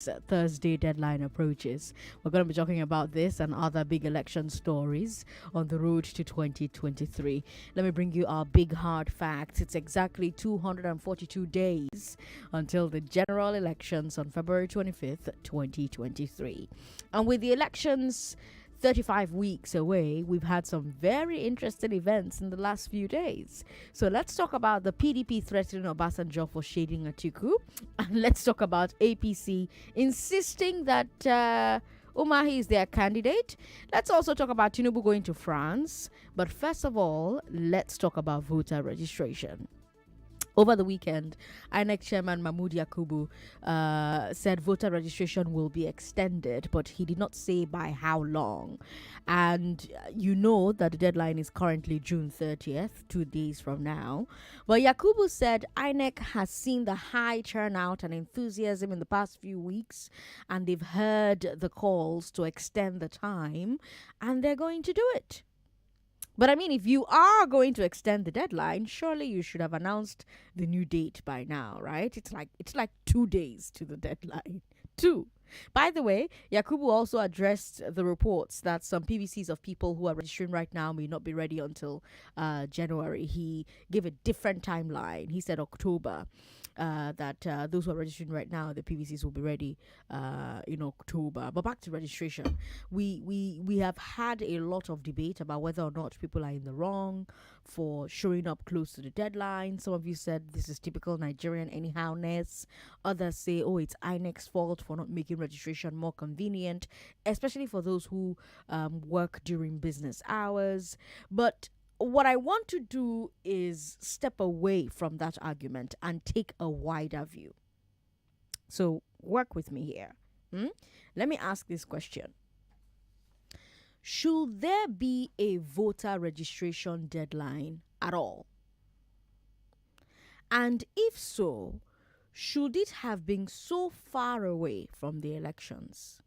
Thursday deadline approaches. We're going to be talking about this and other big election stories on the road to 2023. Let me bring you our big hard facts. It's exactly 242 days until the general elections on February 25th, 2023. And with the elections 35 weeks away, we've had some very interesting events in the last few days. So let's talk about the PDP threatening Obasanjo for shading Atiku. And let's talk about APC insisting that Umahi is their candidate. Let's also talk about Tinubu going to France. But first of all, let's talk about voter registration. Over the weekend, INEC Chairman Mahmoud Yakubu said voter registration will be extended, but he did not say by how long. And you know that the deadline is currently June 30th, 2 days from now. But Yakubu said INEC has seen the high turnout and enthusiasm in the past few weeks, and they've heard the calls to extend the time, and they're going to do it. But I mean, if you are going to extend the deadline, surely you should have announced the new date by now, right? It's like 2 days to the deadline. 2. By the way, Yakubu also addressed the reports that some PVCs of people who are registering right now may not be ready until January. He gave a different timeline. He said October. That those who are registering right now, the PVCs will be ready in October. But back to registration, we have had a lot of debate about whether or not people are in the wrong for showing up close to the deadline. Some of you said this is typical Nigerian anyhowness. Others say, oh, it's INEC's fault for not making registration more convenient, especially for those who work during business hours. But what I want to do is step away from that argument and take a wider view. So work with me here. Let me ask this question. Should there be a voter registration deadline at all? And if so, should it have been so far away from the elections?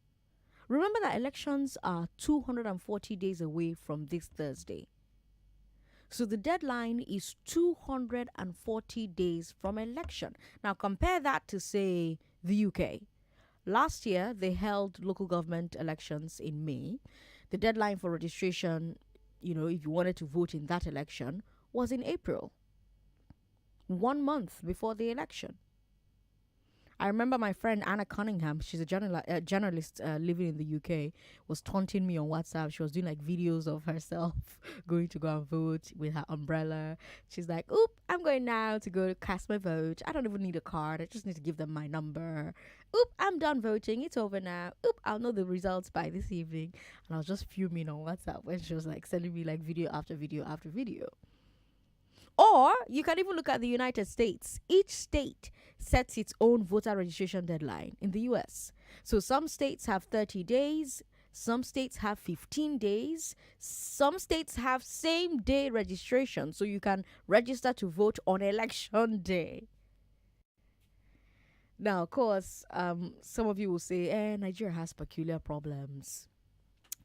Remember that elections are 240 days away from this Thursday. So the deadline is 240 days from election. Now compare that to, say, the UK. Last year, they held local government elections in May. The deadline for registration, if you wanted to vote in that election, was in April, 1 month before the election. I remember my friend Anna Cunningham, she's a journalist living in the UK, was taunting me on WhatsApp. She was doing like videos of herself going to go and vote with her umbrella. She's like, oop, I'm going now to go cast my vote. I don't even need a card. I just need to give them my number. Oop, I'm done voting. It's over now. Oop, I'll know the results by this evening. And I was just fuming on WhatsApp when she was like sending me like video after video after video. Or you can even look at the United States. Each state sets its own voter registration deadline in the US. So some states have 30 days, some states have 15 days, some states have same day registration. So you can register to vote on election day. Now, of course, some of you will say, Nigeria has peculiar problems,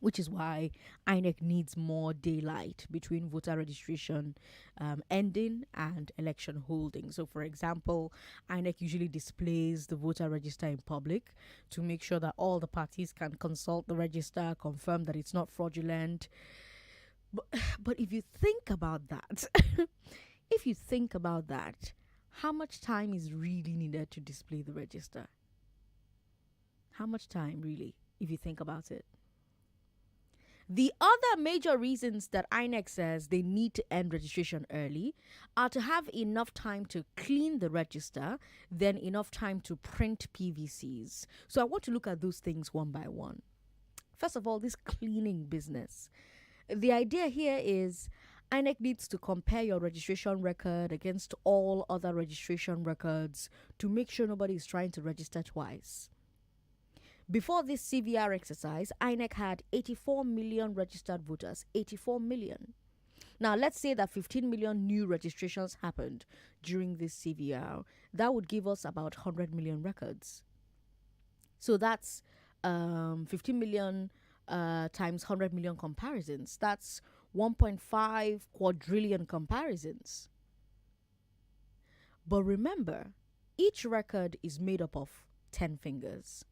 which is why INEC needs more daylight between voter registration ending and election holding. So, for example, INEC usually displays the voter register in public to make sure that all the parties can consult the register, confirm that it's not fraudulent. But if you think about that, how much time is really needed to display the register? How much time, really, if you think about it? The other major reasons that INEC says they need to end registration early are to have enough time to clean the register, then enough time to print PVCs. So I want to look at those things one by one. First of all, this cleaning business. The idea here is INEC needs to compare your registration record against all other registration records to make sure nobody is trying to register twice. Before this CVR exercise, INEC had 84 million registered voters. 84 million. Now, let's say that 15 million new registrations happened during this CVR. That would give us about 100 million records. So that's 15 million times 100 million comparisons. That's 1.5 quadrillion comparisons. But remember, each record is made up of 10 fingers.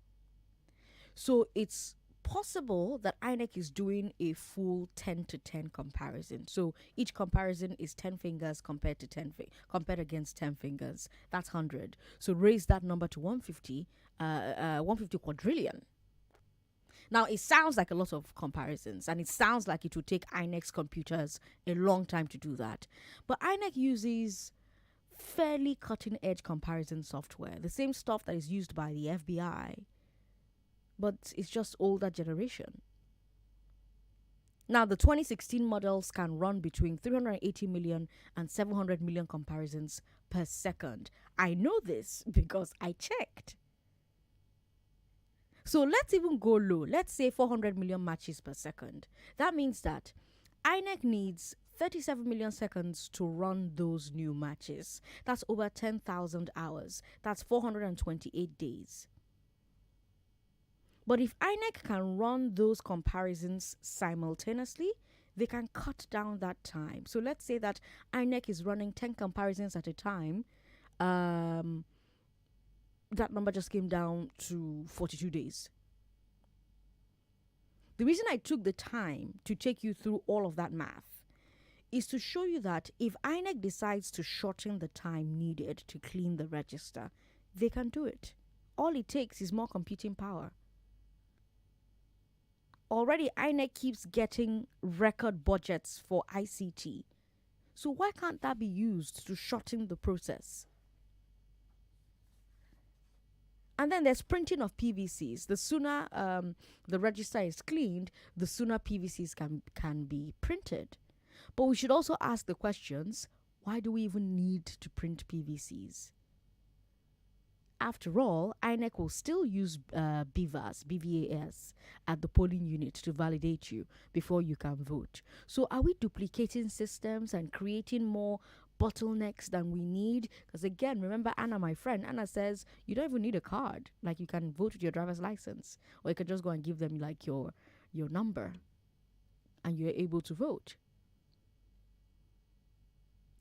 So it's possible that INEC is doing a full 10 to 10 comparison. So each comparison is 10 fingers compared to compared against 10 fingers. That's 100. So raise that number to 150, 150 quadrillion. Now, it sounds like a lot of comparisons, and it sounds like it would take INEC's computers a long time to do that. But INEC uses fairly cutting-edge comparison software, the same stuff that is used by the FBI, but it's just older generation. Now, the 2016 models can run between 380 million and 700 million comparisons per second. I know this because I checked. So let's even go low. Let's say 400 million matches per second. That means that INEC needs 37 million seconds to run those new matches. That's over 10,000 hours. That's 428 days. But if INEC can run those comparisons simultaneously, they can cut down that time. So let's say that INEC is running 10 comparisons at a time. That number just came down to 42 days. The reason I took the time to take you through all of that math is to show you that if INEC decides to shorten the time needed to clean the register, they can do it. All it takes is more computing power. Already, INEC keeps getting record budgets for ICT. So why can't that be used to shorten the process? And then there's printing of PVCs. The sooner the register is cleaned, the sooner PVCs can be printed. But we should also ask the questions, why do we even need to print PVCs? After all, INEC will still use BVAS at the polling unit to validate you before you can vote. So are we duplicating systems and creating more bottlenecks than we need? Because again, remember Anna, my friend, Anna says you don't even need a card. Like, you can vote with your driver's license, or you can just go and give them like your number and you're able to vote.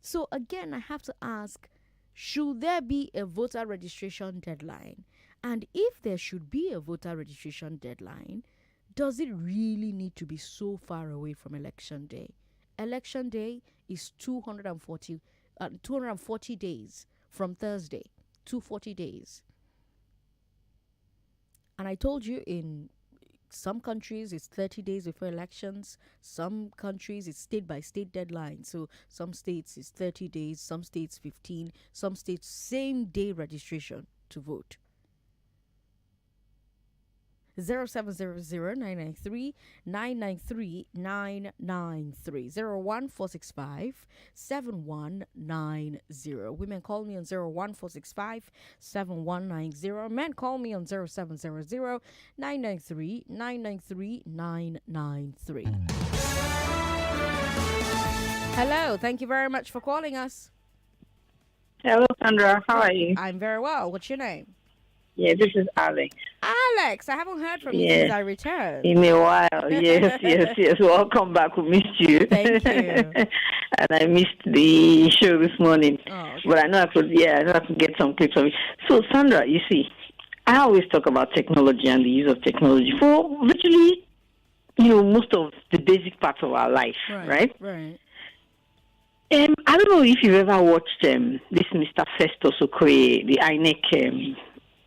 So again, I have to ask, should there be a voter registration deadline? And if there should be a voter registration deadline, does it really need to be so far away from election day? Election day is 240 days from Thursday, 240 days. And I told you, in some countries it's 30 days before elections. Some countries it's state by state deadline. So some states it's 30 days, some states 15, some states same day registration to vote. 0700-993-993 993 01465-7190. Women call me on 01465-7190. Men call me on 0700-993 993. Hello, thank you very much for calling us. Hello, Sandra. How are you? I'm very well. What's your name? Yeah, this is Alex. Alex, I haven't heard from you since I returned. In a while. Yes. Welcome back. We missed you. Thank you. And I missed the show this morning. Oh, okay. But I know I could get some clips of it. So, Sandra, you see, I always talk about technology and the use of technology for virtually, most of the basic parts of our life, right? Right. I don't know if you've ever watched this Mr. Festus Okoye, the INEC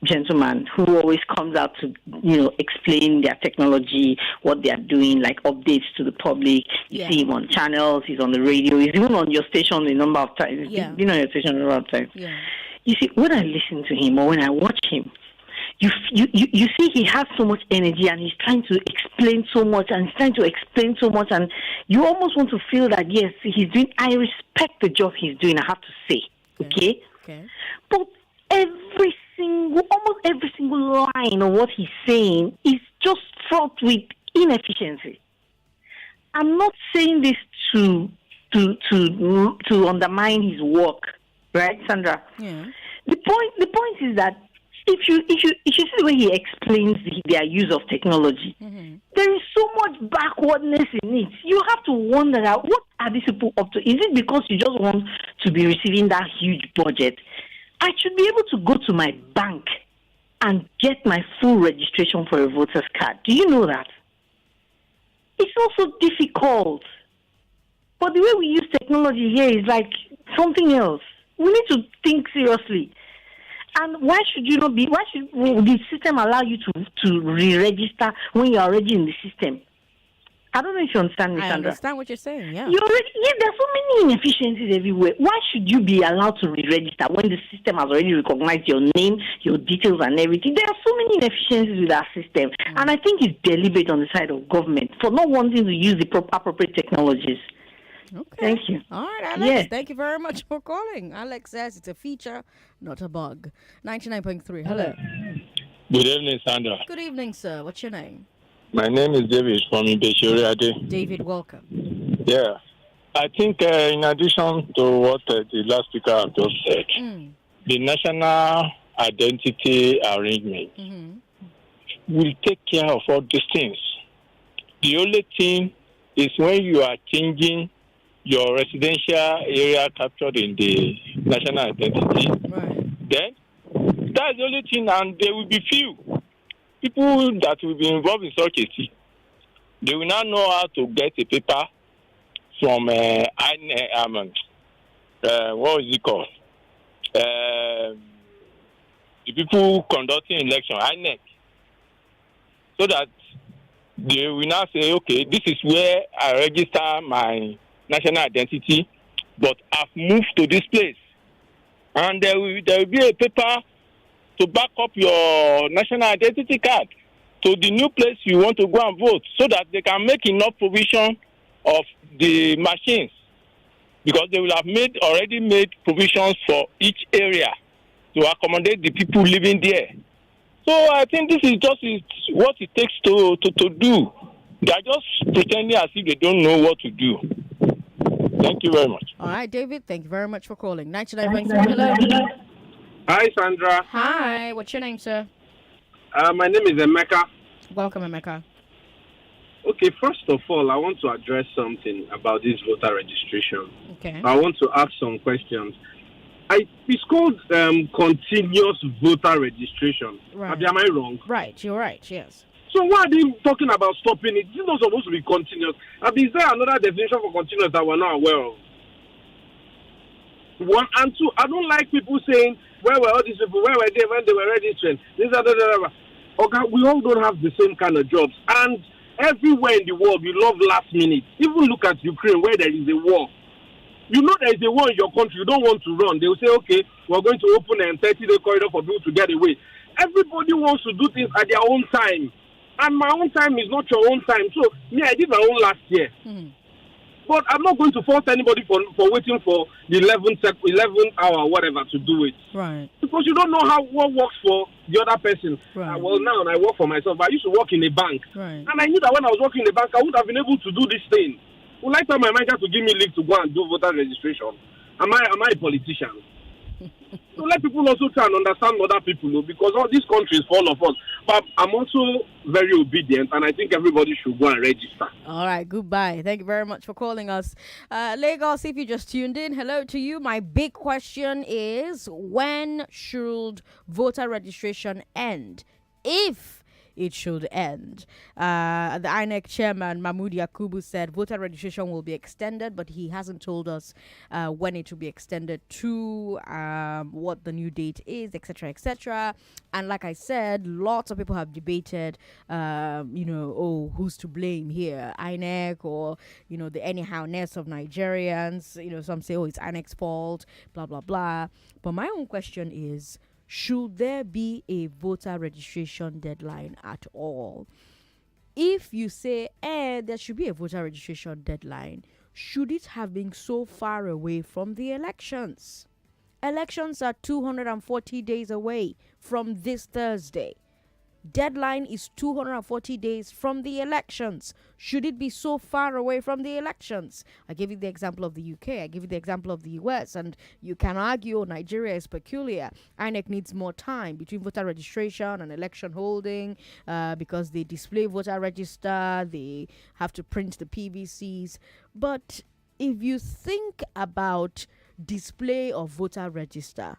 gentleman who always comes out to, explain their technology, what they are doing, like updates to the public. You see him on channels, he's on the radio, he's even on your station a number of times. Yeah. He's been on your station a number of times. Yeah. You see, when I listen to him or when I watch him, you see he has so much energy and he's trying to explain so much and and you almost want to feel that, yes, I respect the job he's doing, I have to say, okay? But almost every single line of what he's saying is just fraught with inefficiency. I'm not saying this to undermine his work, right, Sandra? Yeah. The point is that if you see the way he explains their use of technology, there is so much backwardness in it. You have to wonder, what are these people up to? Is it because you just want to be receiving that huge budget? I should be able to go to my bank and get my full registration for a voter's card. Do you know that? It's also difficult. But the way we use technology here is like something else. We need to think seriously. And why should you not be? Why should the system allow you to re-register when you're already in the system? I don't know if you understand me, I Sandra. understand what you're saying, yeah. There's so many inefficiencies everywhere. Why should you be allowed to re-register when the system has already recognized your name, your details, and everything? There are so many inefficiencies with our system. And I think it's deliberate on the side of government for not wanting to use the appropriate technologies. Okay. Thank you. All right, Alex. Thank you very much for calling. Alex says it's a feature, not a bug. 99.3. Hello. Good evening, Sandra. Good evening, sir. What's your name? My name is David from Ibeshoriade. David, welcome. Yeah. I think in addition to what the last speaker have just said, the national identity arrangement will take care of all these things. The only thing is when you are changing your residential area captured in the national identity, then that's the only thing, and there will be few people that will be involved in such a thing. They will not know how to get a paper from what is it called? The people conducting election, INEC, so that they will now say, okay, this is where I register my national identity, but I've moved to this place. And there will be a paper to back up your national identity card to the new place you want to go and vote, so that they can make enough provision of the machines, because they will have already made provisions for each area to accommodate the people living there. So I think this is just what it takes to do. They are just pretending as if they don't know what to do. Thank you very much. All right, David, thank you very much for calling. 99.3, hello. Hi, Sandra. Hi, what's your name, sir? My name is Emeka. Welcome, Emeka. Okay, first of all, I want to address something about this voter registration. Okay. I want to ask some questions. It's called continuous voter registration. Right. Am I wrong? Right, you're right, yes. So why are they talking about stopping it? It's not supposed to be continuous. Is there another definition for continuous that we're not aware of? One and two, I don't like people saying, where were all these people? Where were they when they were registering? Okay, we all don't have the same kind of jobs. And everywhere in the world, we love last minute. Even look at Ukraine, where there is a war. You know there is a war in your country. You don't want to run. They will say, okay, we're going to open a 30-day corridor for people to get away. Everybody wants to do things at their own time. And my own time is not your own time. So, I did my own last year. But I'm not going to force anybody for waiting for the 11th hour, whatever, to do it. Right. Because you don't know what works for the other person. Right. Well, now I work for myself. I used to work in a bank. Right. And I knew that when I was working in a bank, I would have been able to do this thing. Would I tell my manager to give me leave to go and do voter registration? Am I a politician? So let people also try and understand other people, because all this country is full of us. But I'm also very obedient, and I think everybody should go and register. All right, goodbye. Thank you very much for calling us. Lagos, if you just tuned in, hello to you. My big question is, when should voter registration end? If it should end. The INEC chairman, Mahmoud Yakubu, said voter registration will be extended, but he hasn't told us when it will be extended to, what the new date is, etc., etc. And like I said, lots of people have debated, who's to blame here, INEC or, the anyhowness of Nigerians. Some say, it's INEC's fault, blah, blah, blah. But my own question is, should there be a voter registration deadline at all? If you say, there should be a voter registration deadline, should it have been so far away from the elections? Elections are 240 days away from this Thursday. Deadline is 240 days from the elections. Should it be so far away from the elections? I gave you the example of the UK. I give you the example of the US. And you can argue Nigeria is peculiar. INEC needs more time between voter registration and election holding because they display voter register. They have to print the PVCs. But if you think about display of voter register,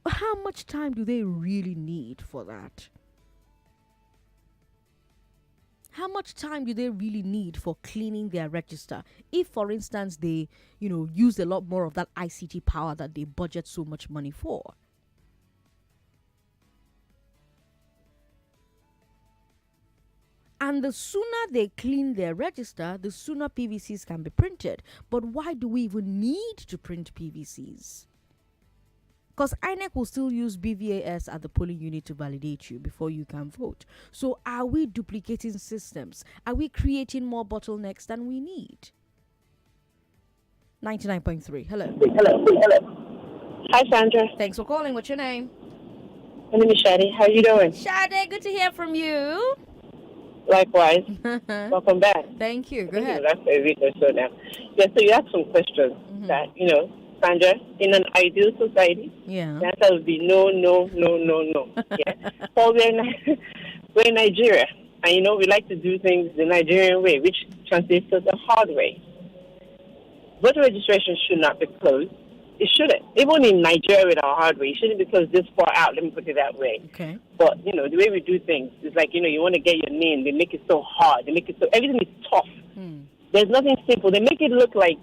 How much time do they really need for that? How much time do they really need for cleaning their register? If, for instance, they, use a lot more of that ICT power that they budget so much money for. And the sooner they clean their register, the sooner PVCs can be printed. But why do we even need to print PVCs? Because INEC will still use BVAS at the polling unit to validate you before you can vote. So are we duplicating systems? Are we creating more bottlenecks than we need? 99.3. Hello. Hi, Sandra. Thanks for calling. What's your name? My name is Shadi. How are you doing? Shadi, good to hear from you. Likewise. Welcome back. Thank you. Go ahead. That's a week or so now. Yeah, so you asked some questions that, Sandra, in an ideal society, the answer would be no. Yeah. Well, we're in Nigeria, and, we like to do things the Nigerian way, which translates to the hard way. Voter registration should not be closed. It shouldn't. Even in Nigeria with our hard way, it shouldn't be closed this far out, let me put it that way. Okay. But, the way we do things is like, you want to get your name, they make it so hard. They make it so, everything is tough. There's nothing simple. They make it look like,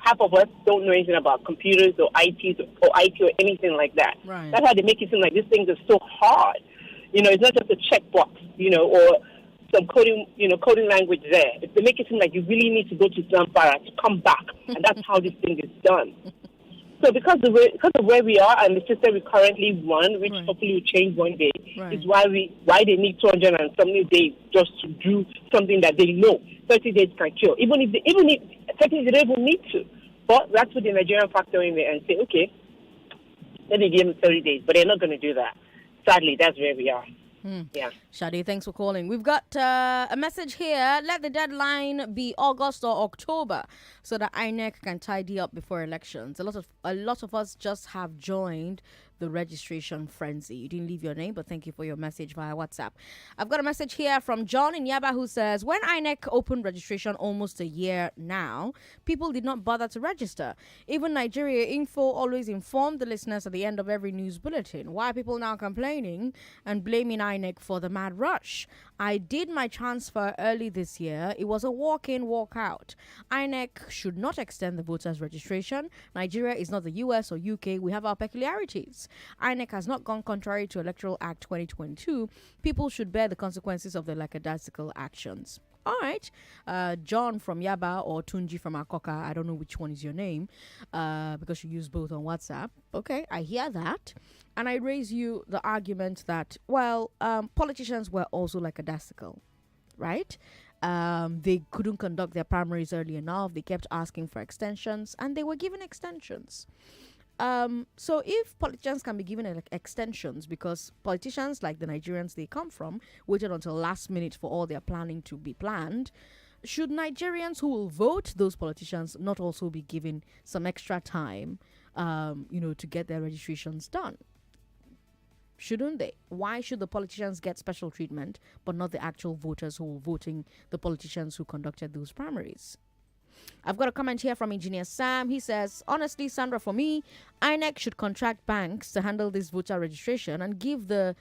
half of us don't know anything about computers or IT or anything like that. Right. That's how they make it seem like these things are so hard. It's not just a checkbox, or some coding language there. If they make it seem like you really need to go to Zamfara to come back, and that's how this thing is done. So because of where we are and the system we currently run, which hopefully will change one day, is why they need 200 and something days just to do something that they know 30 days can cure. Even if technically they don't even need to. But that's what the Nigerian factor in there and say, okay, let me give them 30 days. But they're not going to do that. Sadly, that's where we are. Yeah. Shadi, thanks for calling. We've got a message here. Let the deadline be August or October so that INEC can tidy up before elections. A lot of us just have joined the registration frenzy. You didn't leave your name, but thank you for your message via WhatsApp. I've got a message here from John in Yaba who says, when INEC opened registration almost a year now, people did not bother to register. Even Nigeria Info always informed the listeners at the end of every news bulletin. Why are people now complaining and blaming INEC for the mad rush? I did my transfer early this year. It was a walk-in, walk-out. INEC should not extend the voters' registration. Nigeria is not the US or UK. We have our peculiarities. INEC has not gone contrary to Electoral Act 2022. People should bear the consequences of their lackadaisical actions. All right. John from Yaba or Tunji from Akoka. I don't know which one is your name because you use both on WhatsApp. Okay, I hear that. And I raise you the argument that, politicians were also lackadaisical, right? They couldn't conduct their primaries early enough. They kept asking for extensions and they were given extensions. So if politicians can be given extensions because politicians like the Nigerians they come from waited until last minute for all their planning to be planned, should Nigerians who will vote those politicians not also be given some extra time, to get their registrations done? Shouldn't they? Why should the politicians get special treatment but not the actual voters who were voting the politicians who conducted those primaries? I've got a comment here from Engineer Sam. He says, honestly, Sandra, for me, INEC should contract banks to handle this voter registration and give them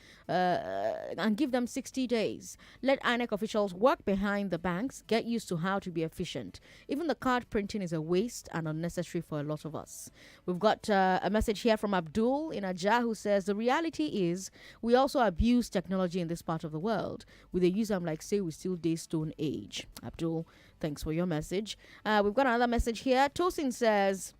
60 days. Let INEC officials work behind the banks, get used to how to be efficient. Even the card printing is a waste and unnecessary for a lot of us. We've got a message here from Abdul in Ajah who says, the reality is we also abuse technology in this part of the world. We use them like say we still day stone age. Abdul, thanks for your message. We've got another message here. Tosin says,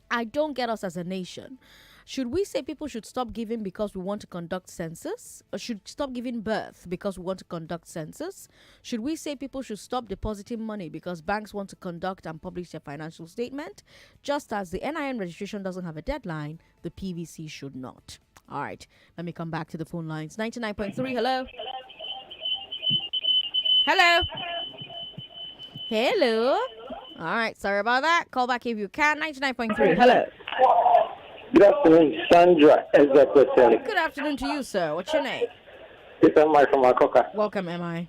I don't get us as a nation. Should we say people should stop giving because we want to conduct census? Or should stop giving birth because we want to conduct census? Should we say people should stop depositing money because banks want to conduct and publish their financial statement? Just as the NIN registration doesn't have a deadline, the PVC should not. All right, let me come back to the phone lines. 99.3, hello? Hello? Hello? All right, sorry about that. Call back if you can. 99.3. Hello. Good afternoon, Sandra Ezekwesili. Good afternoon to you, sir. What's your name? It's MI from Akoka. Welcome, MI.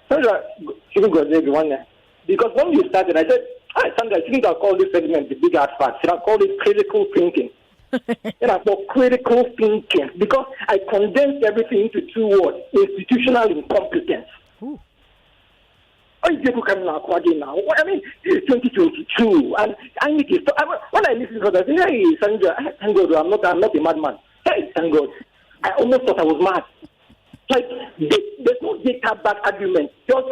Sandra, you can go to everyone there. Because when you started, I said, hi, Sandra, I think I'll call this segment the big art fact. Should I call it critical thinking? For critical thinking, because I condensed everything into 2 words: institutional incompetence. Ooh. Oh, people coming out again now. I mean, it's 2022, and I need to. When I listen to that, I say, "Hey, Sandra, thank God, I'm not a madman." Hey, thank God, I almost thought I was mad. Like, there's no data-backed argument. Just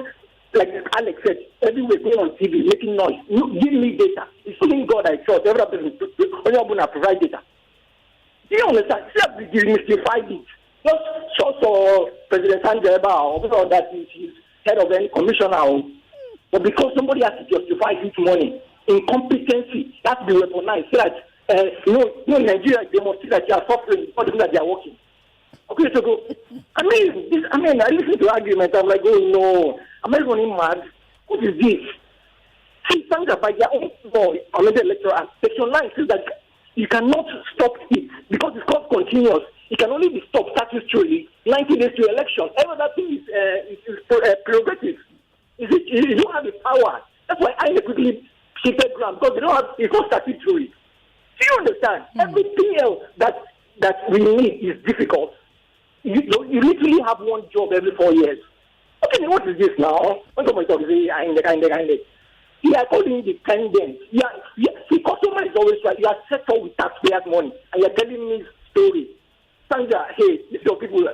like Alex said, everywhere going on TV, making noise. Give me data. It's only God I trust. Everybody only provide data. Do you understand? See, you mystified it. Just so President Sandra or that he's head of any commissioner, but because somebody has to justify his money, incompetency, that's be weaponized. So that in Nigeria they must see that they are suffering, not that they are working. Okay, so go. I listen to arguments. I'm like, oh no, am I running mad? What is this? See, Sandra, by their own law, another lecturer, Section 9 says that you cannot stop it because it's called continuous. It can only be stopped statutorily 90 days to election. Every other thing is prerogative. You don't have the power. That's why I quickly shifted ground, because it's not statutory. Do you understand? Everything else that we need is difficult. You literally have one job every 4 years. Okay, what is this now? When somebody talks, you are called independent. The customer is always right. You are settled with taxpayers' money, and you are telling me stories. Sandra, hey, this is your people.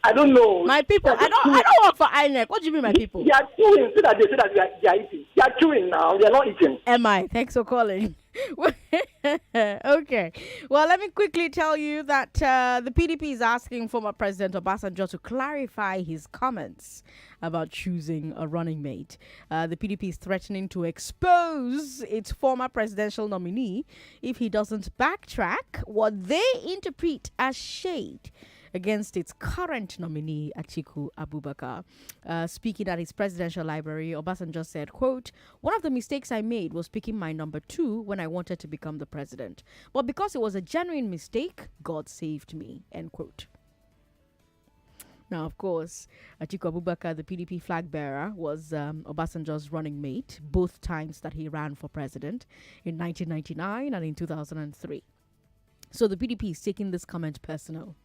I don't know. My people. I don't work for INEC. What do you mean, my people? They are chewing so that they say that they are eating. They are chewing now. They are not eating. Am I? Thanks for calling. Okay. Well, let me quickly tell you that the PDP is asking former President Obasanjo to clarify his comments about choosing a running mate. The PDP is threatening to expose its former presidential nominee if he doesn't backtrack what they interpret as shade against its current nominee, Atiku Abubakar. Speaking at his presidential library, Obasanjo said, quote, "One of the mistakes I made was picking my number 2 when I wanted to become the president. But because it was a genuine mistake, God saved me," end quote. Now, of course, Atiku Abubakar, the PDP flag bearer, was Obasanjo's running mate both times that he ran for president, in 1999 and in 2003. So the PDP is taking this comment personal.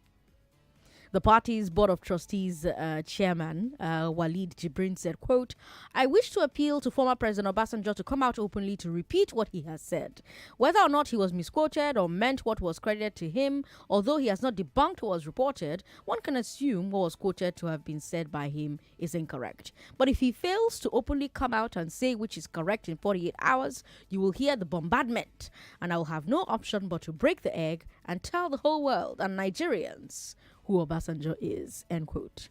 The party's Board of Trustees chairman, Walid Jibrin, said, quote, "I wish to appeal to former President Obasanjo to come out openly to repeat what he has said. Whether or not he was misquoted or meant what was credited to him, although he has not debunked what was reported, one can assume what was quoted to have been said by him is incorrect. But if he fails to openly come out and say which is correct in 48 hours, you will hear the bombardment, and I will have no option but to break the egg and tell the whole world and Nigerians who Obasanjo is," end quote.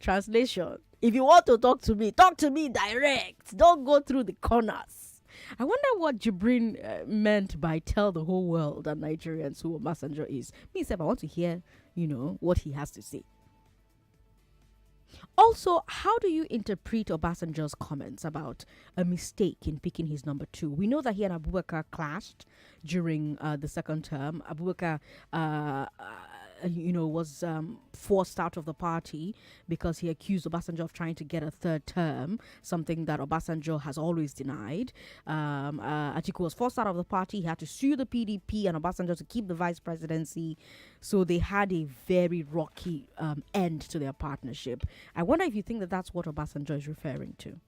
Translation: if you want to talk to me direct. Don't go through the corners. I wonder what Jibrin meant by tell the whole world and Nigerians who Obasanjo is. Me, I want to hear, what he has to say. Also, how do you interpret Obasanjo's comments about a mistake in picking his number 2? We know that he and Abubakar clashed during the second term. Abubakar, was forced out of the party because he accused Obasanjo of trying to get a third term, something that Obasanjo has always denied. Atiku was forced out of the party. He had to sue the PDP and Obasanjo to keep the vice presidency. So they had a very rocky end to their partnership. I wonder if you think that that's what Obasanjo is referring to.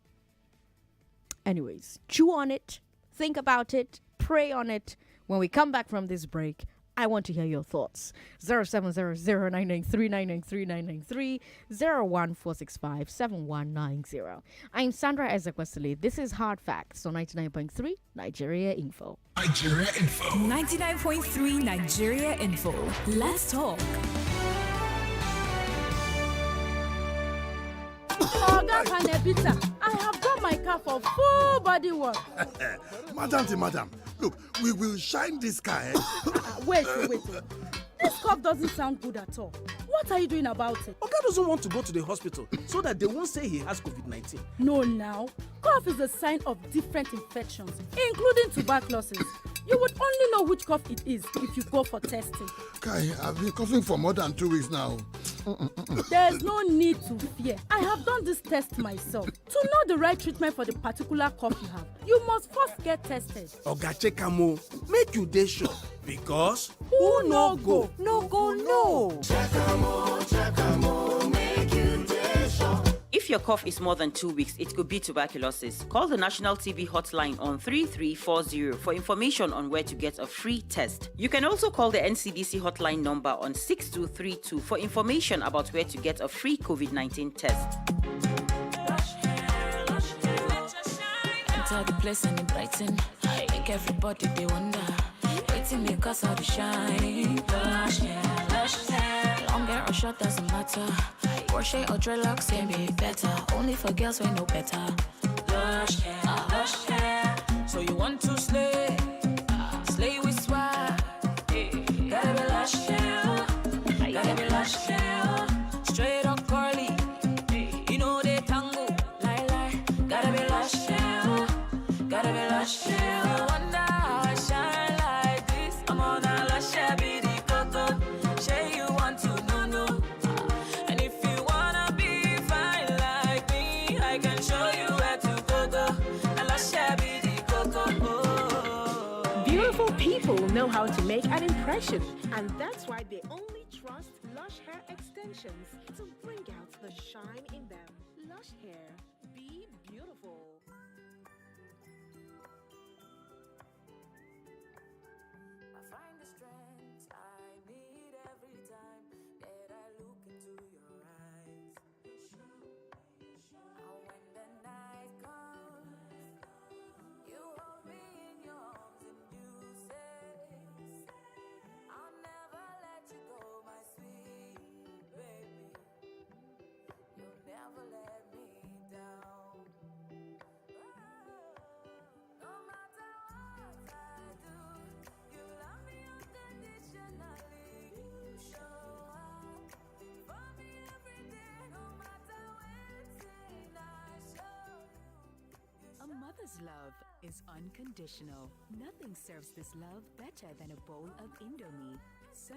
Anyways, chew on it, think about it, pray on it. When we come back from this break, I want to hear your thoughts. 0700-993-993-993, 01465-7190. I'm Sandra Ezekwesili. This is Hard Facts on 99.3 Nigeria Info. Nigeria Info. 99.3 Nigeria Info. Let's talk. I have got my car for full body work. Madam, look, we will shine this car. Wait. This cough doesn't sound good at all. What are you doing about it? Oga doesn't want to go to the hospital so that they won't say he has COVID-19. No, now. Cough is a sign of different infections, including tuberculosis. You would only know which cough it is if you go for testing. Kai, I've been coughing for more than 2 weeks now. There's no need to fear. I have done this test myself. To know the right treatment for the particular cough you have, you must first get tested. Oga check am o, make you dey sure because Who no go? No go, no. If your cough is more than 2 weeks, it could be tuberculosis. Call the National TB Hotline on 3340 for information on where to get a free test. You can also call the NCDC hotline number on 6232 for information about where to get a free COVID-19 test. Enter the place and it brighten. Make everybody they wonder. Waiting me cause all the shine. Lush hair, lush hair. Long hair or short doesn't matter. Crochet or dreadlocks can be better. Only for girls we know better. Lush hair, lush hair. So you want to slay? Slay with swag. Gotta be lush hair. Gotta be lush hair. Straight or curly. You know they tango. Lie, lie. Gotta be lush hair. Gotta be lush hair. You wonder how I shine like this. I'm on a lush hair, be the coco. Say you want to know. And if you wanna be fine like me, I can show you where to go. A lush hair, be the coco. Beautiful people know how to make an impression, and that's why they only trust Lush Hair Extensions to bring out the shine in them. Lush Hair, be beautiful. I find the strength I need every time that I look into your eyes. And when the night comes, you hold me in your arms and you say, I'll never let you go, my sweet baby. You'll never let me down. No matter what I do, you love me unconditionally. You show up for me every day, no matter when I show you. A mother's love is unconditional. Nothing serves this love better than a bowl of Indomie. So,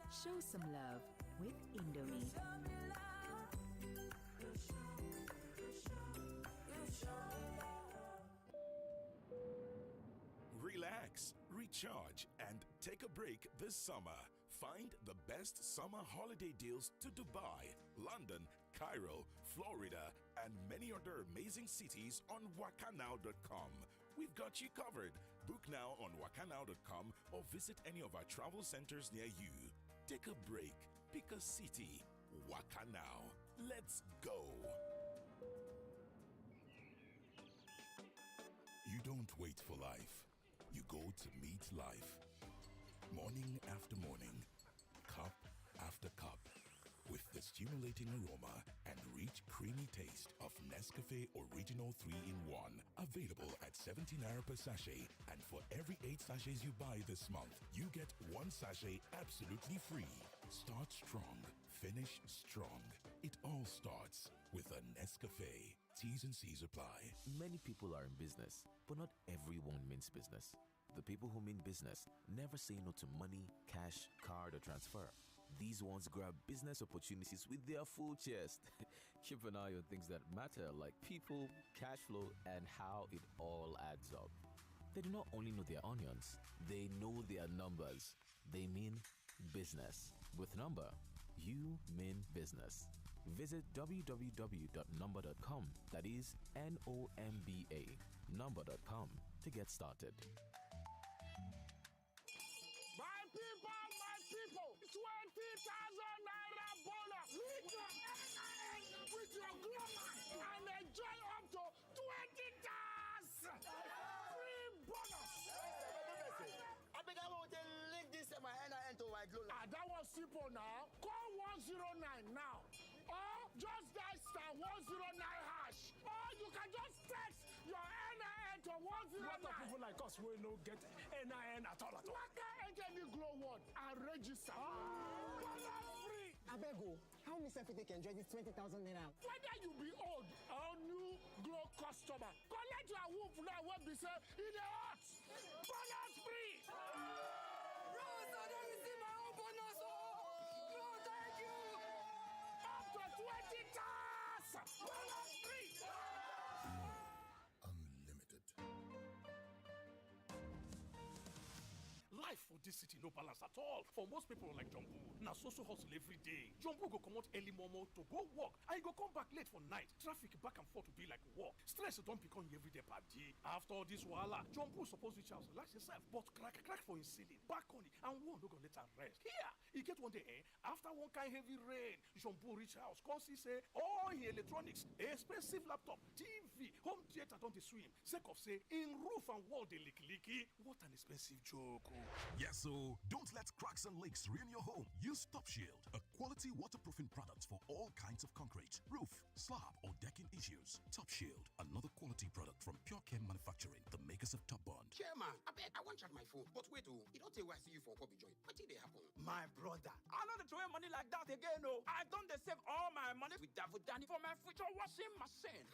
show some love with Indomie. Relax, recharge, and take a break this summer. Find the best summer holiday deals to Dubai, London, Cairo, Florida, and many other amazing cities on wakanow.com. We've got you covered. Book now on wakanow.com or visit any of our travel centers near you. Take a break. Pick a city. Wakanow. Let's go. You don't wait for life. You go to meet life. Morning after morning, cup after cup, with the stimulating aroma and rich creamy taste of Nescafe Original 3-in-1. Available at 17 naira per sachet. And for every 8 sachets you buy this month, you get 1 sachet absolutely free. Start strong, finish strong. It all starts with a Nescafe. T's and C's apply. Many people are in business, but not everyone means business. The people who mean business never say no to money, cash, card, or transfer. These ones grab business opportunities with their full chest. Keep an eye on things that matter, like people, cash flow, and how it all adds up. They do not only know their onions, they know their numbers. They mean business. With Number, you mean business. Visit www.number.com, that is NOMBA, number.com to get started. My people, 20,000 naira bonus with your Global and enjoy up to 20 cars. Free bonus. I think I want to link this to my NIN to my Global. That was simple now. Call 109 now. Or just dial *109 hash. Or you can just text your NIN to 109. What of people like us will no get NIN at all? Waka enter the Glow World and register. Bonus free. Abego, how Mr. Fite can enjoy this 20,000 naira? Whether you be old or new Glow customer, collect your whoop now when we say in the hot. Bonus free. Bros, I don't receive my own bonus. Bro, thank you. this city no balance at all. For most people like Jumbo, now so hustle every day. Jumbo go come out early momo to go work. I go come back late for night. Traffic back and forth to be like work. Stress don't become everyday party. After all this wahala, Jumbo supposed to reach house relax himself, but crack for his ceiling, back on it, and one no go let her rest. Here, he get one day, after one kind heavy rain, Jumbo reach house, come see say, all he electronics, expensive laptop, TV, home theater don't they swim. Sake of say, in roof and wall they leaky. What an expensive joke. Yes, so don't let cracks and leaks ruin your home. Use Top Shield, a quality waterproofing product for all kinds of concrete, roof, slab, or decking issues. Top Shield, another quality product from Pure Chem Manufacturing, the makers of Top Bond. Chairman, I want to check my phone, but wait, you don't take where I see you for Kobe Joy. What did they happen? My brother, I don't throw money like that again, no. I don't save all my money with Davudani for my future washing machine.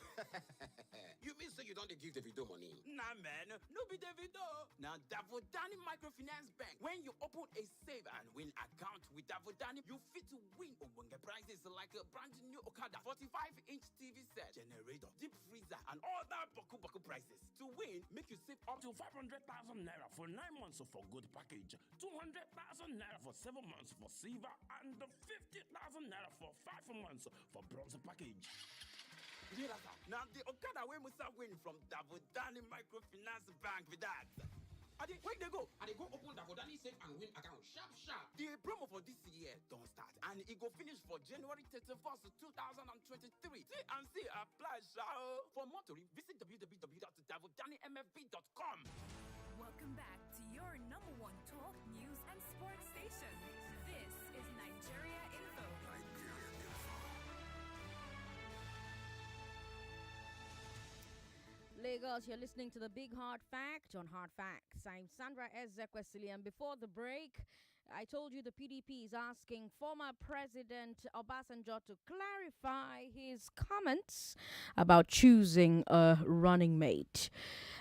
You mean say you don't give Davido money? Nah, man, no be Davido. Now, Davudani Microfinance Bank. When you open a save and win account with Davudani, you fit to win Obonga prizes like a brand new Okada, 45-inch TV set, generator, deep freezer, and other Boku prizes. To win, make you save up to 500,000 naira for 9 months for gold package, 200,000 naira for 7 months for silver, and 50,000 naira for 5 months for bronze package. Now the Okada we must win from Davodani Microfinance Bank with that. Where they go? And they go open Davodani Save and Win account. Sharp. The promo for this year don't start. And it go finish for January 31st, 2023. See and see apply, shall. For more to visit www.davodanimfb.com. Welcome back to your number one talk, news, and sports station. This is Nigeria Info. Lagos, you're listening to the Big Hard Fact on Hard Facts. I'm Sandra Ezekwesili, and before the break, I told you the PDP is asking former President Obasanjo to clarify his comments about choosing a running mate.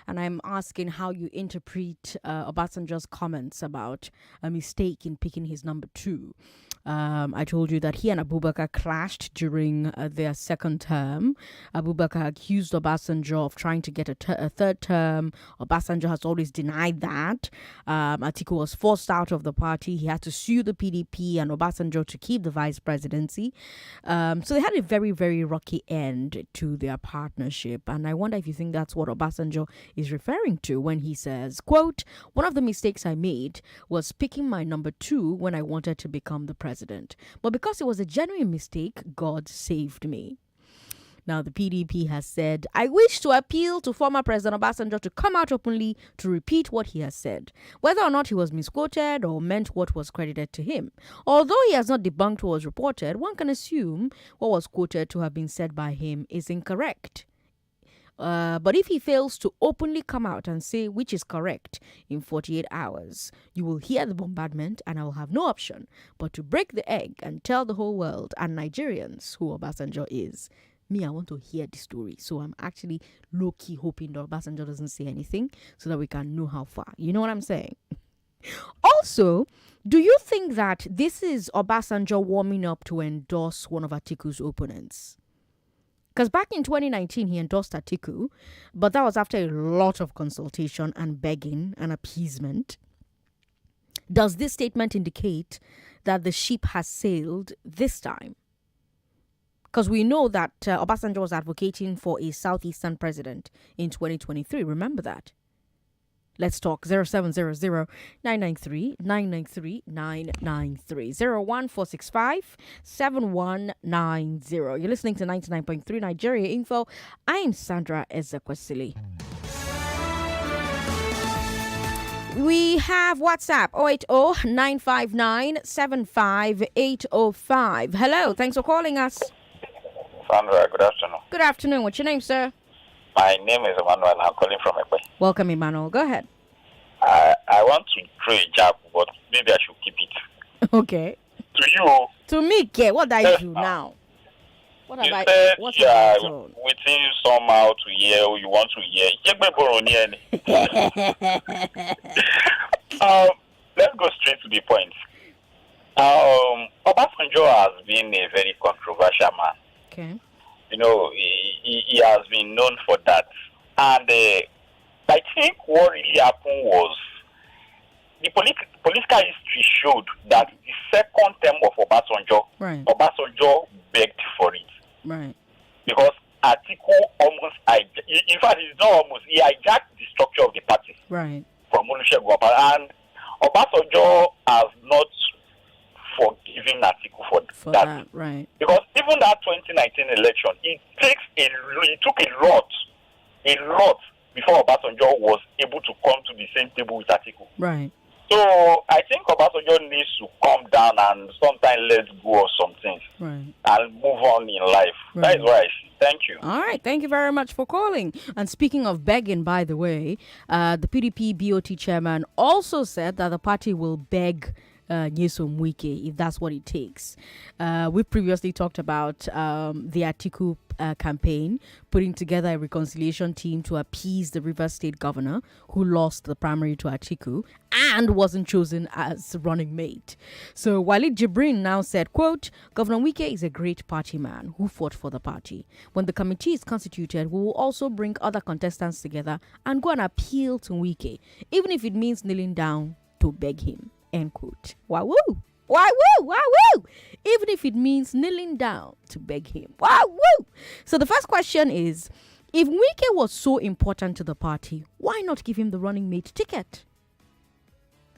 And I'm asking how you interpret Obasanjo's comments about a mistake in picking his number 2. I told you that he and Abubakar clashed during their second term. Abubakar accused Obasanjo of trying to get a third term. Obasanjo has always denied that. Atiku was forced out of the party. He had to sue the PDP and Obasanjo to keep the vice presidency. So they had a very, very rocky end to their partnership. And I wonder if you think that's what Obasanjo is referring to when he says, quote, "One of the mistakes I made was picking my number 2 when I wanted to become the president. But because it was a genuine mistake, God saved me." Now, the PDP has said, "I wish to appeal to former President Obasanjo to come out openly to repeat what he has said, whether or not he was misquoted or meant what was credited to him. Although he has not debunked what was reported, one can assume what was quoted to have been said by him is incorrect. But if he fails to openly come out and say which is correct in 48 hours, you will hear the bombardment, and I will have no option but to break the egg and tell the whole world and Nigerians who Obasanjo is." Me, I want to hear the story. So I'm actually low-key hoping that Obasanjo doesn't say anything so that we can know how far. You know what I'm saying? Also, do you think that this is Obasanjo warming up to endorse one of Atiku's opponents? Because back in 2019, he endorsed Atiku, but that was after a lot of consultation and begging and appeasement. Does this statement indicate that the ship has sailed this time? Because we know that Obasanjo was advocating for a southeastern president in 2023. Remember that? Let's talk. 0700-993-993-993. 01465-7190. You're listening to 99.3 Nigeria Info. I'm Sandra Ezekwesili. We have WhatsApp 080-959-75805. Hello, thanks for calling us. Sandra, good afternoon. Good afternoon. What's your name, sir? My name is Emmanuel. I'm calling from Ekwe. Welcome, Emmanuel. Go ahead. I want to throw a jab, but maybe I should keep it. Okay. To you. To me, what do I do now? What have I done? Waiting somehow to hear or you want to hear. Let's go straight to the point. Obasanjo has been a very controversial man. Okay. You know, he has been known for that. And I think what really happened was the political history showed that the second term of Obasanjo, Right. Obasanjo begged for it. Right. Because Atiku almost, in fact, it's not almost, he hijacked the structure of the party Right. from Olusegun Obasanjo. And Obasanjo has not forgiven Atiku for that. Right. Because even that 2019 election, it took a lot before Obasanjo was able to come to the same table with Atiku. Right. So I think Obasanjo needs to calm down and sometimes let go of some things Right. and move on in life. Right. That is what I see. Thank you. All right. Thank you very much for calling. And speaking of begging, by the way, the PDP BOT chairman also said that the party will beg Nyesom Wike if that's what it takes. We previously talked about the Atiku campaign putting together a reconciliation team to appease the Rivers State governor who lost the primary to Atiku and wasn't chosen as running mate. So Walid Jibrin now said, quote, Governor Wike is a great party man who fought for the party. When the committee is constituted, we will also bring other contestants together and go and appeal to Wike, even if it means kneeling down to beg him. End quote. Wahoo! Wahoo! Wahoo! Even if it means kneeling down to beg him. Wahoo! So the first question is, if Wike was so important to the party, why not give him the running mate ticket?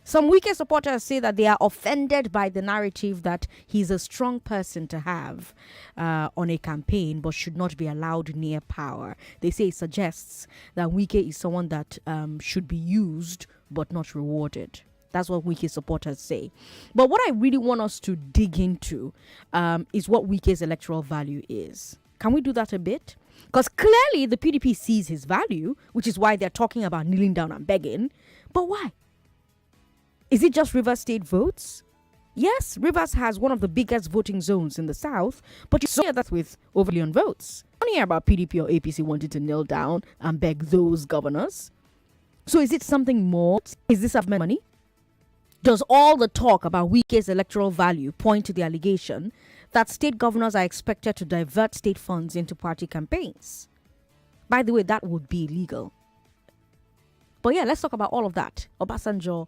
Some Wike supporters say that they are offended by the narrative that he's a strong person to have on a campaign but should not be allowed near power. They say it suggests that Wike is someone that should be used but not rewarded. That's what Wike supporters say. But what I really want us to dig into is what Wike's electoral value is. Can we do that a bit? Because clearly the PDP sees his value, which is why they're talking about kneeling down and begging. But why? Is it just Rivers State votes? Yes, Rivers has one of the biggest voting zones in the South, but you hear that with over 1 million votes. I don't hear about PDP or APC wanting to kneel down and beg those governors. So is it something more? Is this of money? Does all the talk about Wike's electoral value point to the allegation that state governors are expected to divert state funds into party campaigns? By the way, that would be illegal. But yeah, let's talk about all of that. Obasanjo,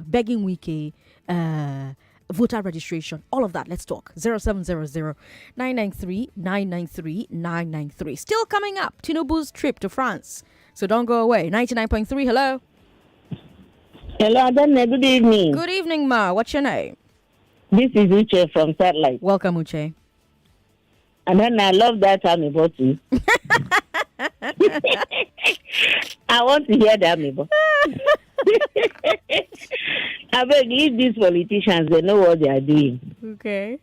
begging Wike, voter registration, all of that. Let's talk. 0700-993-993-993. Still coming up, Tinubu's trip to France. So don't go away. 99.3, hello. Hello, Adana. Good evening. Good evening, Ma. What's your name? This is Uche from Satellite. Welcome, Uche. And then I love that Amiibo too. I want to hear the Amiibo. I beg, leave these politicians. They know what they are doing. Okay.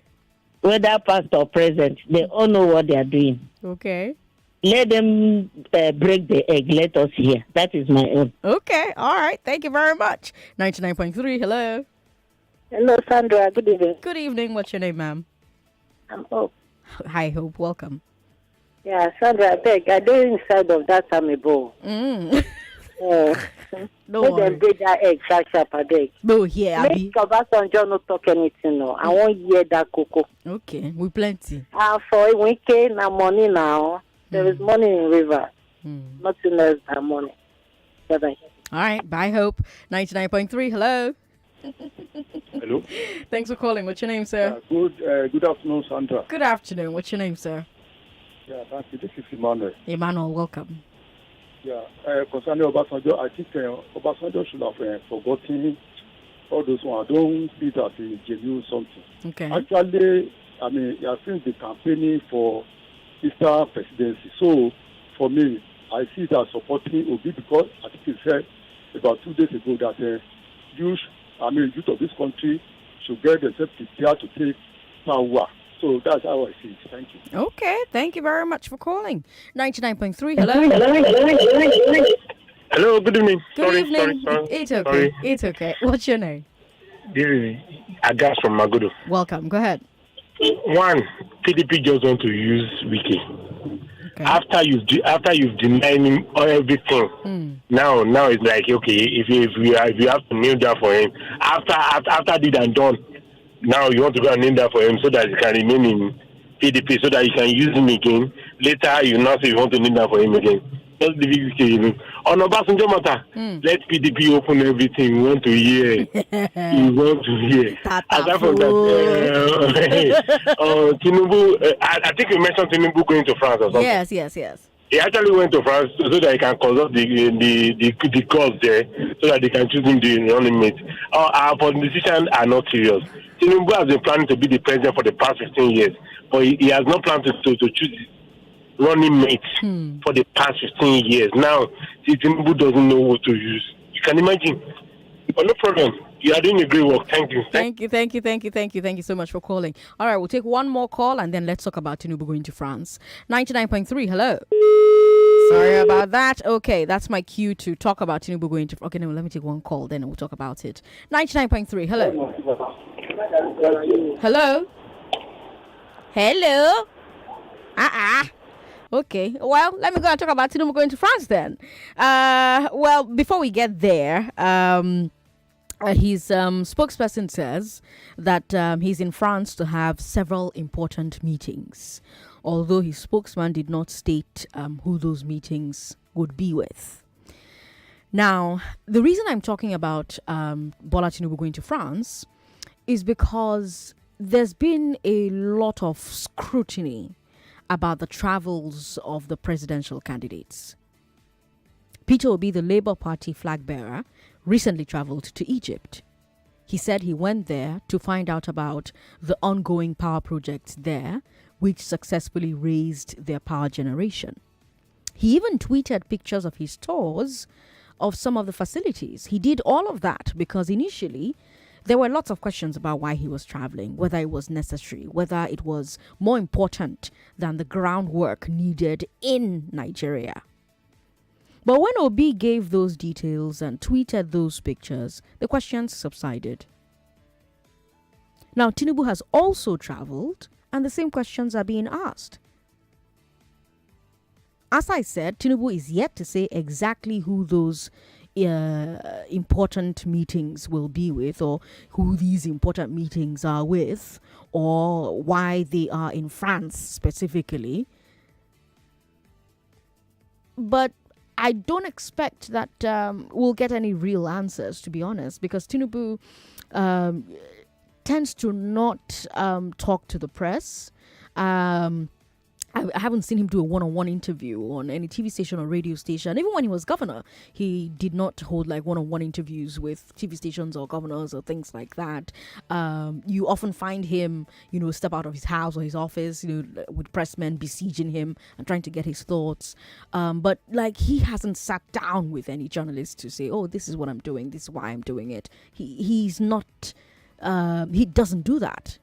Whether past or present, they all know what they are doing. Okay. Let them break the egg. Let us hear. That is my own. Okay. All right. Thank you very much. 99.3. Hello. Hello, Sandra. Good evening. Good evening. What's your name, ma'am? I'm Hope. Hi, Hope. Welcome. Yeah, Sandra, I beg. I don't inside of that Amiibo. Don't Let them break that egg sharp, I beg. No, here, Abby. Make Obasanjo not talk anything, no. I won't hear that cocoa. Okay, we plenty. For a weekend, now money now. There is money in river. Nothing else than money. Bye-bye. All right, bye, Hope. 99.3, hello. Hello. Thanks for calling. What's your name, sir? Good afternoon, Sandra. Good afternoon. What's your name, sir? Yeah, thank you. This is Emmanuel. Emmanuel, welcome. Yeah, concerning Obasanjo, I think Obasanjo should have forgotten all those ones. I don't see that as genuine something. Okay. Actually, I mean, he has been the campaigning for Eastern presidency. So, for me, I see that supporting Obi because I think he said about 2 days ago that youth of this country should get themselves prepared to take power. So that's how I see it. Thank you. Okay, thank you very much for calling. 99.3, hello. Hello, good evening. Good evening. It's okay. Sorry. It's okay. What's your name? This is Agas from Magodo. Welcome. Go ahead. One, PDP just want to use Wiki. Okay. After you've denied him everything, now it's like, okay, if you have to kneel down for him after did and done, now you want to go and kneel down for him so that he can remain in PDP, so that you can use him again. Later you now say you want to kneel down for him again. just the big thing. On Obasanjo matter, let PDP open everything. We want to hear. We want to hear. Aside from that, Tinubu, I think you mentioned Tinubu going to France or something. Yes. He actually went to France so that he can consult the courts there, so that they can choose him the running mate. Our politicians are not serious. Tinubu has been planning to be the president for the past 15 years, but he has not planned to choose running mates for the past 15 years. Now, Tinubu doesn't know what to use. You can imagine. But no problem. You are doing a great work. Thank you. Thank you so much for calling. All right, we'll take one more call and then let's talk about Tinubu going to France. 99.3, hello. Sorry about that. Okay, that's my cue to talk about Tinubu going to... Okay, no, let me take one call, then we'll talk about it. 99.3, hello. Hello? Okay, well, let me go and talk about Tinubu going to France then. Well, before we get there, his spokesperson says that he's in France to have several important meetings, although his spokesman did not state who those meetings would be with. Now, the reason I'm talking about Bola Tinubu going to France is because there's been a lot of scrutiny about the travels of the presidential candidates. Peter Obi, the Labour Party flag bearer, recently traveled to Egypt. He said he went there to find out about the ongoing power projects there, which successfully raised their power generation. He even tweeted pictures of his tours of some of the facilities. He did all of that because initially there were lots of questions about why he was traveling, whether it was necessary, whether it was more important than the groundwork needed in Nigeria. But when Obi gave those details and tweeted those pictures, the questions subsided. Now, Tinubu has also traveled, and the same questions are being asked. As I said, Tinubu is yet to say exactly who those important meetings will be with, or who these important meetings are with, or why they are in France specifically. But I don't expect that we'll get any real answers, to be honest, because Tinubu tends to not talk to the press. I haven't seen him do a one-on-one interview on any TV station or radio station. Even when he was governor, he did not hold like one-on-one interviews with TV stations or governors or things like that. You often find him, step out of his house or his office, with pressmen besieging him and trying to get his thoughts. But like he hasn't sat down with any journalist to say, "Oh, this is what I'm doing. This is why I'm doing it." He's not. He doesn't do that.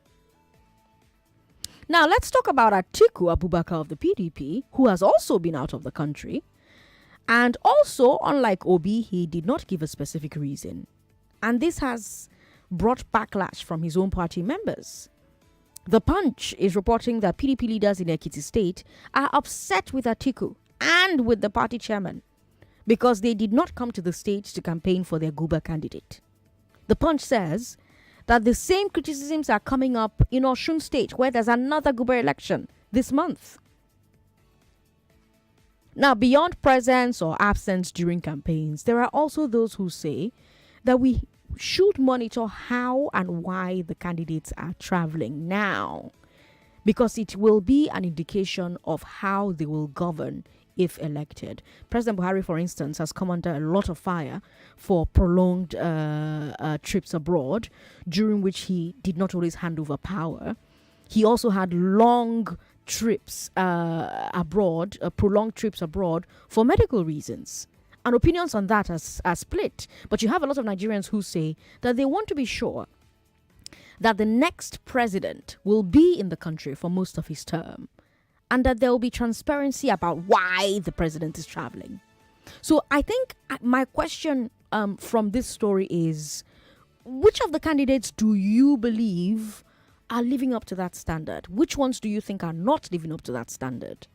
Now, let's talk about Atiku Abubakar of the PDP, who has also been out of the country. And also, unlike Obi, he did not give a specific reason. And this has brought backlash from his own party members. The Punch is reporting that PDP leaders in Ekiti State are upset with Atiku and with the party chairman because they did not come to the state to campaign for their Guber candidate. The Punch says that the same criticisms are coming up in Osun State, where there's another Guber election this month. Now, beyond presence or absence during campaigns, there are also those who say that we should monitor how and why the candidates are traveling now, because it will be an indication of how they will govern if elected. President Buhari, for instance, has come under a lot of fire for prolonged trips abroad, during which he did not always hand over power. He also had long trips abroad, prolonged trips abroad for medical reasons. And opinions on that are split. But you have a lot of Nigerians who say that they want to be sure that the next president will be in the country for most of his term, and that there will be transparency about why the president is traveling. So I think my question from this story is, which of the candidates do you believe are living up to that standard? Which ones do you think are not living up to that standard?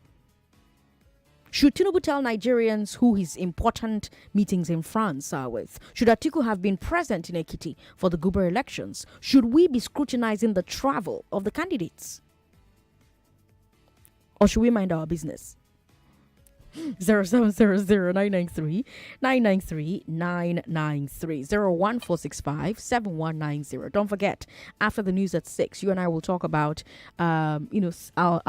Should Tinubu tell Nigerians who his important meetings in France are with? Should Atiku have been present in Ekiti for the Guber elections? Should we be scrutinizing the travel of the candidates? Or should we mind our business? 0700 993 993 993 01465 7190. Don't forget, after the news at 6, you and I will talk about our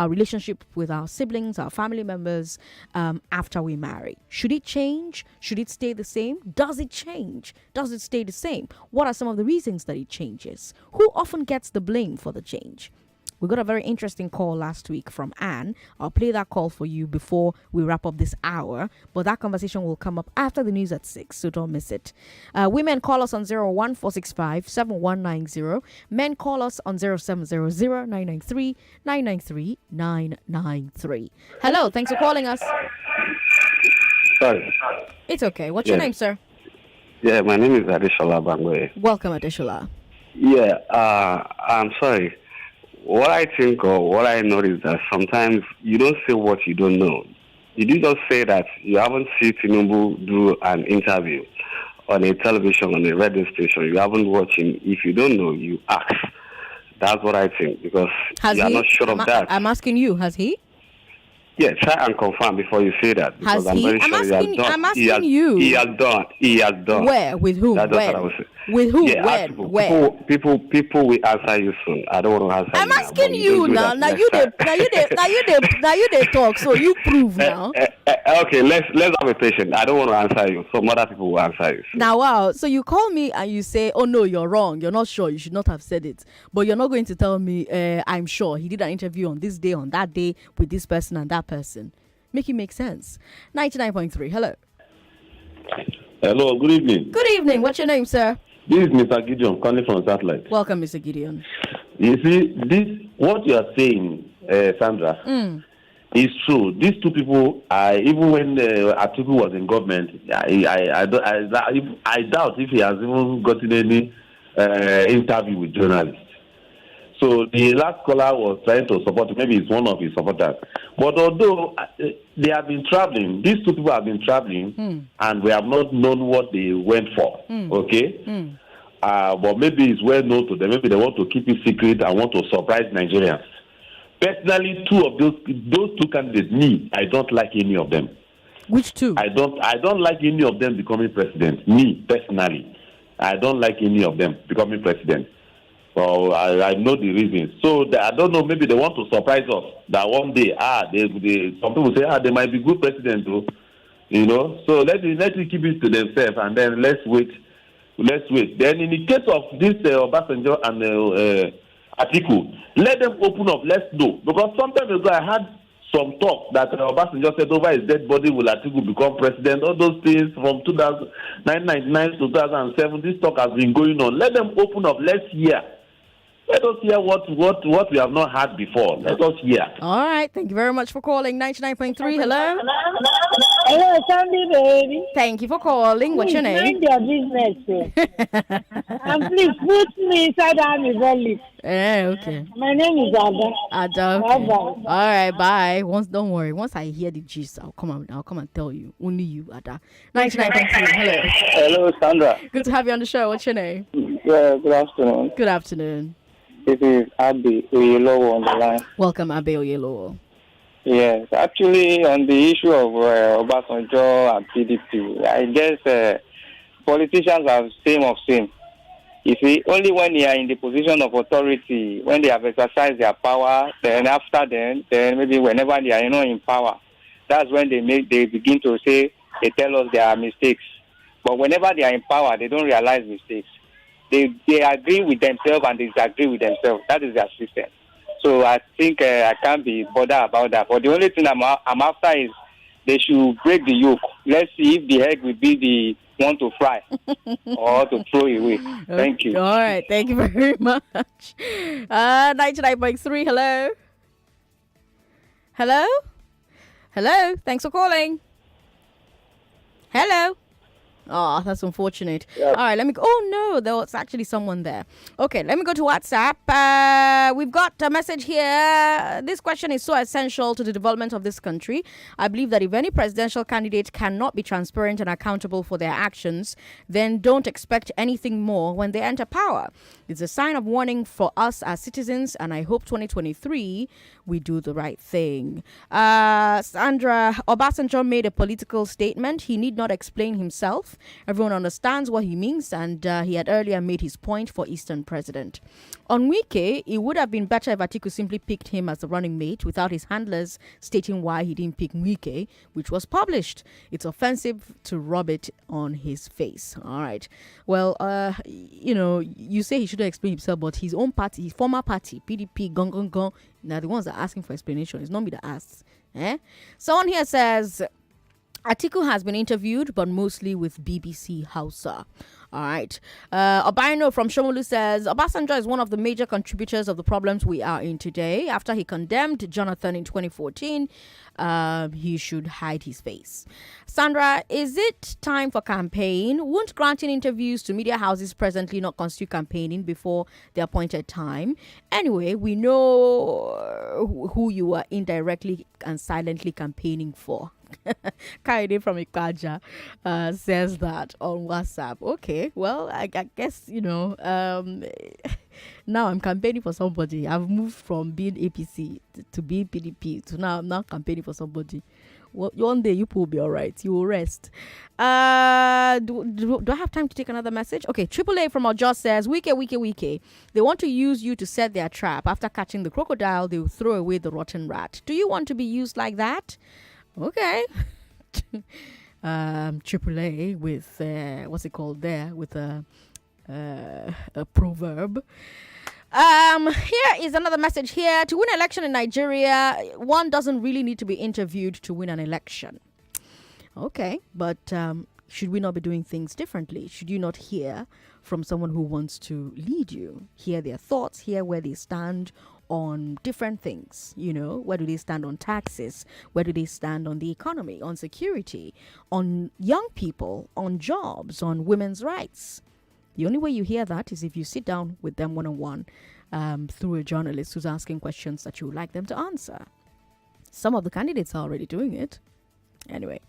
relationship with our siblings, our family members after we marry. Should it change? Should it stay the same? Does it change? Does it stay the same? What are some of the reasons that it changes? Who often gets the blame for the change? We got a very interesting call last week from Anne. I'll play that call for you before we wrap up this hour. But that conversation will come up after the news at 6, so don't miss it. Women, call us on 01465 7190. Men, call us on 0700 993 993 993. Hello, thanks for calling us. Sorry. It's okay. What's your name, sir? Yeah, my name is Adeshola Bangwe. Welcome, Adeshola. Yeah, I'm sorry. What I think or what I know is that sometimes you don't say what you don't know. Did you just say that you haven't seen Tinubu do an interview on a television, on a radio station? You haven't watched him. If you don't know, you ask. That's what I think, because you are not sure of that. I'm asking you, has he? Yeah, try and confirm before you say that. Because Has he? Very sure I'm asking you. He has done. He has done. Where? With whom? That's when? what I was saying. With who? Yeah, when? Where? People will answer you soon. I don't want to answer I'm you asking now, you now. Now you they talk. So you prove now. Okay, let's have a patient. I don't want to answer you. Some other people will answer you. So. Now, wow. So you call me and you say, "Oh no, you're wrong. You're not sure. You should not have said it." But you're not going to tell me, "I'm sure he did an interview on this day, on that day, with this person and that person." Make it make sense. 99.3. Hello. Hello. Good evening. Good evening. What's your name, sir? This is Mr. Gideon calling from Satellite. Welcome, Mr. Gideon. You see, what you are saying, Sandra, is true. These two people, even when Atiku was in government, I doubt if he has even gotten any interview with journalists. So the last caller was trying to support, maybe it's one of his supporters. But although they have been traveling, these two people have been traveling, and we have not known what they went for. Okay? But maybe it's well known to them. Maybe they want to keep it secret and want to surprise Nigerians. Personally, two of those two candidates, I don't like any of them. Which two? I don't like any of them becoming president. Me, personally. I don't like any of them becoming president. So I know the reasons. So I don't know, maybe they want to surprise us that one day, some people say, they might be good president too. So let me keep it to themselves, and then let's wait. Then in the case of this Obasanjo and Atiku, let them open up. Let's know, because sometime ago I had some talk that Obasanjo said over his dead body will Atiku become president. All those things from 1999 to 2007. This talk has been going on. Let them open up. Let's hear. Let us hear what we have not heard before. Let us hear. All right. Thank you very much for calling. 99.3. Hello. Hello, Sandy baby. Thank you for calling. What's your name? Mind your business. And please put me inside Army Valley. Okay. My name is Ada. Ada. Okay. Bye-bye. All right. Bye. Don't worry. Once I hear the gist, I'll come and tell you. Only you, Ada. 99.3. Hello. Hello, Sandra. Good to have you on the show. What's your name? Yeah, good afternoon. Good afternoon. This is Abi Oyelowo on the line. Welcome, Abi Oyelowo. Yes, actually, on the issue of Obasanjo and PDP, I guess politicians are same. You see, only when they are in the position of authority, when they have exercised their power, then after then maybe whenever they are in power, that's when they begin to say, they tell us there are mistakes. But whenever they are in power, they don't realize mistakes. They agree with themselves and they disagree with themselves. That is their system. So I think I can't be bothered about that. But the only thing I'm after is they should break the yoke. Let's see if the egg will be the one to fry or to throw away. Thank you. All right. Thank you very much. 99.3. Hello. Hello. Thanks for calling. Hello. Oh, that's unfortunate. All right, let me go. Oh, no, there was actually someone there. Okay, let me go to WhatsApp. We've got a message here. This question is so essential to the development of this country. I believe that if any presidential candidate cannot be transparent and accountable for their actions, then don't expect anything more when they enter power. It's a sign of warning for us as citizens, and I hope 2023 we do the right thing. Sandra, Obasanjo made a political statement. He need not explain himself. Everyone understands what he means, and he had earlier made his point for Eastern president. On Wike, it would have been better if Atiku simply picked him as the running mate without his handlers stating why he didn't pick Wike, which was published. It's offensive to rub it on his face. All right. Well, you say he shouldn't explain himself, but his own party, his former party, PDP, gong, now the ones that are asking for explanation. It's not me that asks. Someone here says, Atiku has been interviewed, but mostly with BBC Hausa. All right. Obaino from Shomolu says, Obasanjo is one of the major contributors of the problems we are in today. After he condemned Jonathan in 2014, he should hide his face. Sandra, is it time for campaign? Won't granting interviews to media houses presently not constitute campaigning before the appointed time? Anyway, we know who you are indirectly and silently campaigning for. Kaide from Ikaja says that on WhatsApp. Okay, well, I guess, now I'm campaigning for somebody. I've moved from being APC to being PDP to now I'm now campaigning for somebody. Well, one day you will be all right. You will rest. Do I have time to take another message? Okay, AAA from Ojo says, Wike. They want to use you to set their trap. After catching the crocodile, they will throw away the rotten rat. Do you want to be used like that? Okay. AAA with what's it called there with a proverb. Here is another message here. To win an election in Nigeria, one doesn't really need to be interviewed to win an election. Okay, but should we not be doing things differently? Should you not hear from someone who wants to lead you? Hear their thoughts, hear where they stand on different things. Where do they stand on taxes? Where do they stand on the economy, on security, on young people, on jobs, on women's rights? The only way you hear that is if you sit down with them one-on-one through a journalist who's asking questions that you would like them to answer. Some of the candidates are already doing it. Anyway,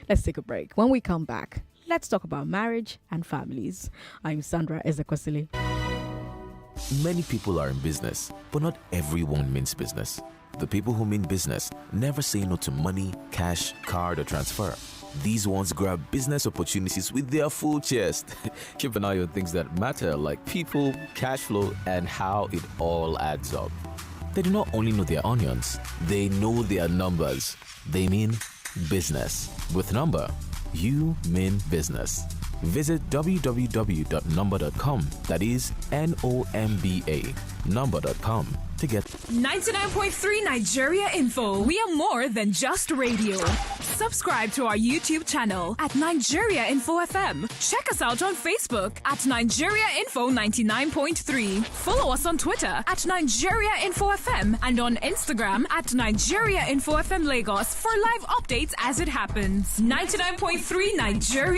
let's take a break. When we come back, let's talk about marriage and families. I'm Sandra Ezekwesili. Many people are in business, but not everyone means business. The people who mean business never say no to money, cash, card, or transfer. These ones grab business opportunities with their full chest. Keep an eye on things that matter, like people, cash flow, and how it all adds up. They do not only know their onions, they know their numbers. They mean business. With Number, you mean business. Visit www.number.com. That is NOMBA. Number.com to get 99.3 Nigeria Info. We are more than just radio. Subscribe to our YouTube channel at Nigeria Info FM. Check us out on Facebook at Nigeria Info 99.3. Follow us on Twitter at Nigeria Info FM and on Instagram at Nigeria Info FM Lagos for live updates as it happens. 99.3 Nigeria